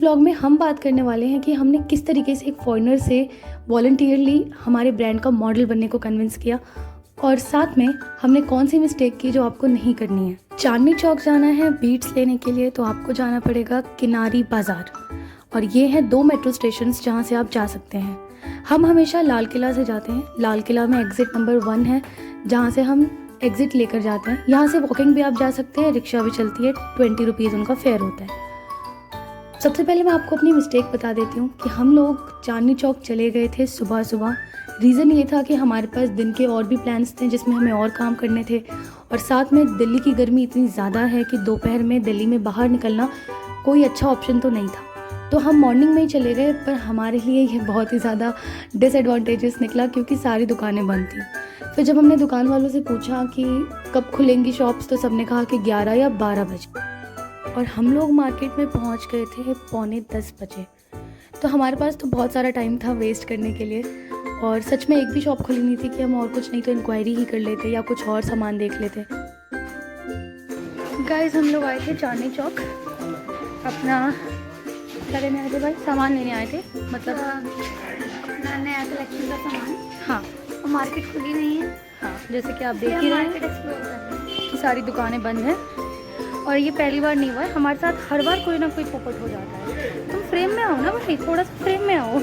Blog में हम बात करने वाले हैं कि हमने किस तरीके से एक फॉरेनर से वॉलंटियरली हमारे ब्रांड का मॉडल बनने को कन्विंस किया और साथ में हमने कौन सी मिस्टेक की जो आपको नहीं करनी है। चांदनी चौक जाना है बीट्स लेने के लिए तो आपको जाना पड़ेगा किनारी बाज़ार और ये हैं 2 मेट्रो स्टेशन जहाँ से आप जा सकते हैं। हम हमेशा लाल किला से जाते हैं। लाल किला में एग्ज़िट नंबर 1 है जहाँ से हम एग्ज़िट लेकर जाते हैं। यहाँ से वॉकिंग भी आप जा सकते हैं, रिक्शा भी चलती है, 20 रुपीज़ उनका फेयर होता है। सबसे पहले मैं आपको अपनी मिस्टेक बता देती हूँ कि हम लोग चांदनी चौक चले गए थे सुबह सुबह। रीज़न ये था कि हमारे पास दिन के और भी प्लान्स थे जिसमें हमें और काम करने थे और साथ में दिल्ली की गर्मी इतनी ज़्यादा है कि दोपहर में दिल्ली में बाहर निकलना कोई अच्छा ऑप्शन तो नहीं था। तो हम मॉर्निंग में ही चले गए, पर हमारे लिए ये बहुत ही ज़्यादा डिसएडवांटेजेस निकला क्योंकि सारी दुकानें बंद थी। फिर जब हमने दुकान वालों से पूछा कि कब खुलेंगी शॉप्स तो सबने कहा कि 11 या 12 बजे और हम लोग मार्केट में पहुंच गए थे 9:45 बजे। तो हमारे पास तो बहुत सारा टाइम था वेस्ट करने के लिए और सच में एक भी शॉप खुली नहीं थी कि हम और कुछ नहीं तो इंक्वायरी ही कर लेते या कुछ और सामान देख लेते। गाइस हम लोग आए थे चांदनी चौक अपना क्या लेने आए थे भाई? सामान लेने आए थे, मतलब नया कलेक्शन का सामान। हाँ, और मार्केट खुली नहीं है। हाँ जैसे कि आप देख ही रहे मार्केट हैं एक्सप्लोर कर रहे हैं। कि सारी दुकानें बंद हैं और ये पहली बार नहीं हुआ है हमारे साथ। हर बार कोई ना कोई पोपट हो जाता है। तुम फ्रेम में आओ ना भाई, थोड़ा सा फ्रेम में आओ,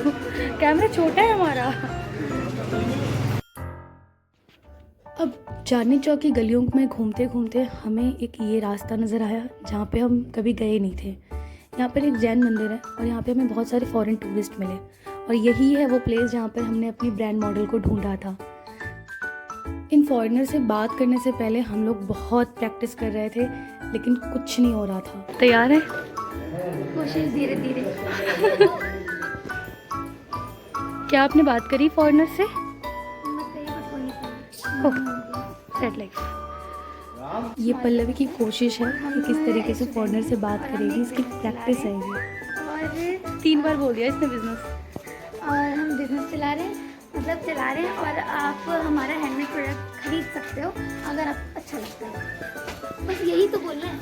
कैमरा छोटा है हमारा। अब चांदनी चौक की गलियों में घूमते घूमते हमें एक ये रास्ता नज़र आया जहाँ पे हम कभी गए नहीं थे। यहाँ पर एक जैन मंदिर है और यहाँ पे हमें बहुत सारे फॉरेन टूरिस्ट मिले और यही है वो प्लेस जहाँ पर हमने अपनी ब्रांड मॉडल को ढूंढा था। इन फॉरेनर से बात करने से पहले हम लोग बहुत प्रैक्टिस कर रहे थे लेकिन कुछ नहीं हो रहा था। तैयार है? कोशिश धीरे धीरे। क्या आपने बात करी फॉरेनर से? Red life. ये पल्लवी की कोशिश है कि किस तरीके से फॉरेनर से बात करेगी, इसकी प्रैक्टिस है ये। और 3 बार बोल दिया इसने बिजनेस। और हम बिजनेस चला रहे हैं, मतलब चला रहे हैं और आप हमारा हैंडमेड प्रोडक्ट खरीद सकते हो अगर आपको अच्छा लगता है। बस यही तो बोल रहे हैं।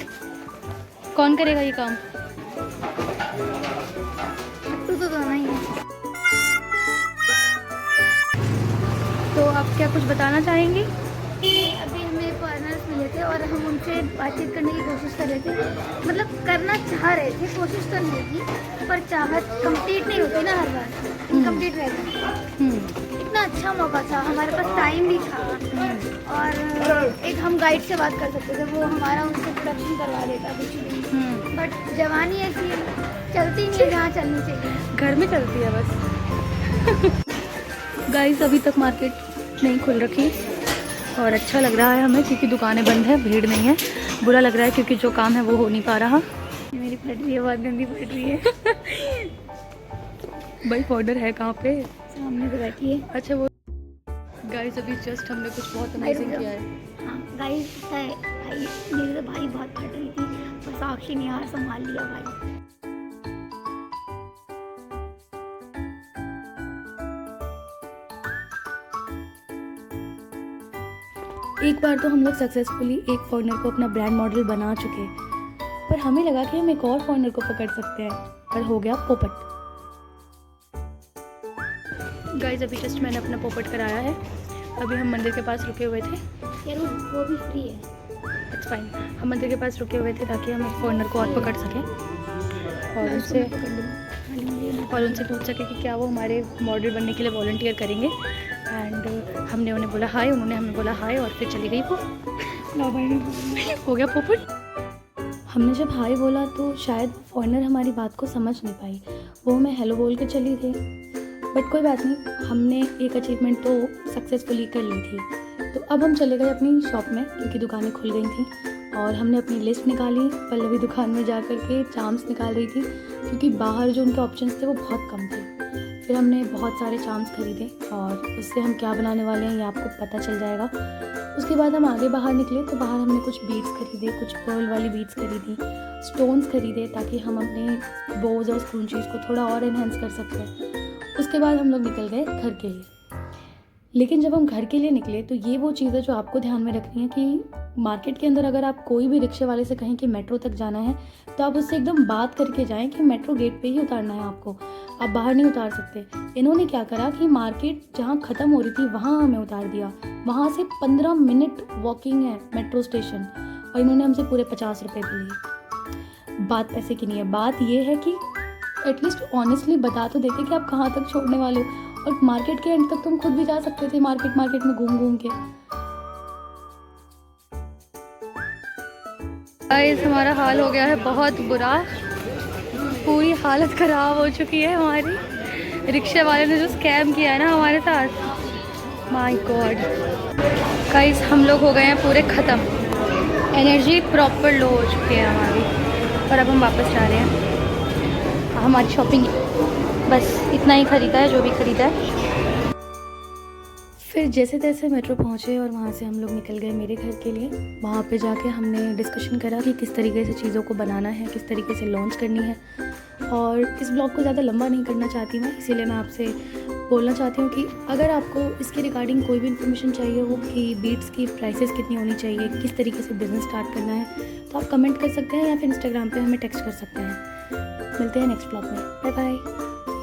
कौन करेगा ये काम? तू तो दोनों ही है। तो आप क्या कुछ बताना चाहेंगी? अभी हमें फॉरेनर्स मिले थे और हम उनसे बातचीत करने की कोशिश कर रहे थे, मतलब करना चाह रहे थे, कोशिश तो नहीं की, पर चाहत कंप्लीट नहीं होती ना हर बार, इनकम्प्लीट रह गई। इतना अच्छा मौका था, हमारे पास टाइम भी था और एक हम गाइड से बात कर सकते थे, वो हमारा उनसे प्रोडक्शन करवा देता कुछ भी। बट जवानी ऐसी चलती नहीं है जहाँ चलनी चाहिए, घर में चलती है बस। गाइस अभी तक मार्केट नहीं खुल रखी और अच्छा लग रहा है हमें क्योंकि दुकानें बंद है, भीड़ नहीं है। बुरा लग रहा है क्योंकि जो काम है वो हो नहीं पा रहा। मेरी फट रही है, बहुत गंदी फट रही है। भाई ऑर्डर है कहाँ पे? सामने तो बैठी है। अच्छा वो गाइस अभी जस्ट हमने कुछ बहुत अमेजिंग किया है। हाँ गाइस है भाई, मेरी तो भाई बहुत फट रही थी पर साक्षी ने यार संभाल लिया भाई। एक बार तो हम लोग सक्सेसफुली एक फॉरेनर को अपना ब्रांड मॉडल बना चुके, पर हमें लगा कि हम एक और फॉरेनर को पकड़ सकते हैं, पर हो गया पोपट। गाइस अभी जस्ट मैंने अपना पोपट कराया है। अभी हम मंदिर के पास रुके हुए थे। यार वो भी फ्री है। It's fine. हम मंदिर के पास रुके हुए थे ताकि हम एक फॉरेनर को और पकड़ सकें और उनसे पूछ सके कि क्या वो हमारे मॉडल बनने के लिए वॉलंटियर करेंगे। एंड हमने उन्हें बोला हाय, उन्होंने हमें बोला हाय और फिर चली गई वो। हो गया पोपट। हमने जब हाय बोला तो शायद फॉरेनर हमारी बात को समझ नहीं पाई, वो हमें हेलो बोल के चली गई। बट कोई बात नहीं, हमने एक अचीवमेंट तो सक्सेसफुली कर ली थी। तो अब हम चले गए अपनी शॉप में क्योंकि दुकानें खुल गई थी और हमने अपनी लिस्ट निकाली। पल्लवी दुकान में जा कर के चार्म्स निकाल रही थी क्योंकि बाहर जो उनके ऑप्शंस थे वो बहुत कम थे। फिर हमने बहुत सारे चार्म्स खरीदे और उससे हम क्या बनाने वाले हैं ये आपको पता चल जाएगा। उसके बाद हम आगे बाहर निकले तो बाहर हमने कुछ बीड्स खरीदे, कुछ पर्ल वाली बीड्स खरीदी, स्टोन्स खरीदे ताकि हम अपने बोज और स्क्रूंचीज़ को थोड़ा और इन्हेंस कर सकते हैं। उसके बाद हम लोग निकल गए घर के लिए। लेकिन जब हम घर के लिए निकले तो ये वो चीज़ है जो आपको ध्यान में रखनी है कि मार्केट के अंदर अगर आप कोई भी रिक्शे वाले से कहें कि मेट्रो तक जाना है तो आप उससे एकदम बात करके जाएं कि मेट्रो गेट पे ही उतारना है आपको, आप बाहर नहीं उतार सकते। इन्होंने क्या करा कि मार्केट जहाँ ख़त्म हो रही थी वहाँ हमें उतार दिया। वहाँ से 15 मिनट वॉकिंग है मेट्रो स्टेशन और इन्होंने हमसे पूरे 50 रुपये भी लिए। बात पैसे की नहीं है, बात ये है कि एटलीस्ट ऑनेस्टली बता तो देते कि आप कहाँ तक छोड़ने वाले हो। और मार्केट के एंड तक तुम खुद भी जा सकते थे, मार्केट में घूम घूम के। गाइस हमारा हाल हो गया है बहुत बुरा, पूरी हालत ख़राब हो चुकी है हमारी। रिक्शे वाले ने जो स्कैम किया है ना हमारे साथ, माय गॉड। गाइस हम लोग हो गए हैं पूरे ख़त्म, एनर्जी प्रॉपर लो हो चुकी है हमारी और अब हम वापस जा रहे हैं। हमारी शॉपिंग बस इतना ही ख़रीदा है जो भी ख़रीदा है। फिर जैसे तैसे मेट्रो पहुँचे और वहाँ से हम लोग निकल गए मेरे घर के लिए। वहाँ पे जाके हमने डिस्कशन करा कि किस तरीके से चीज़ों को बनाना है, किस तरीके से लॉन्च करनी है। और इस ब्लॉग को ज़्यादा लंबा नहीं करना चाहती मैं, इसीलिए मैं आपसे बोलना चाहती हूँ कि अगर आपको इसके रिगार्डिंग कोई भी इन्फॉर्मेशन चाहिए हो कि बीट्स की प्राइसेस कितनी होनी चाहिए, किस तरीके से बिज़नेस स्टार्ट करना है, तो आप कमेंट कर सकते हैं या फिर इंस्टाग्राम पे हमें टेक्स्ट कर सकते हैं। मिलते हैं नेक्स्ट ब्लॉग में, बाय बाय।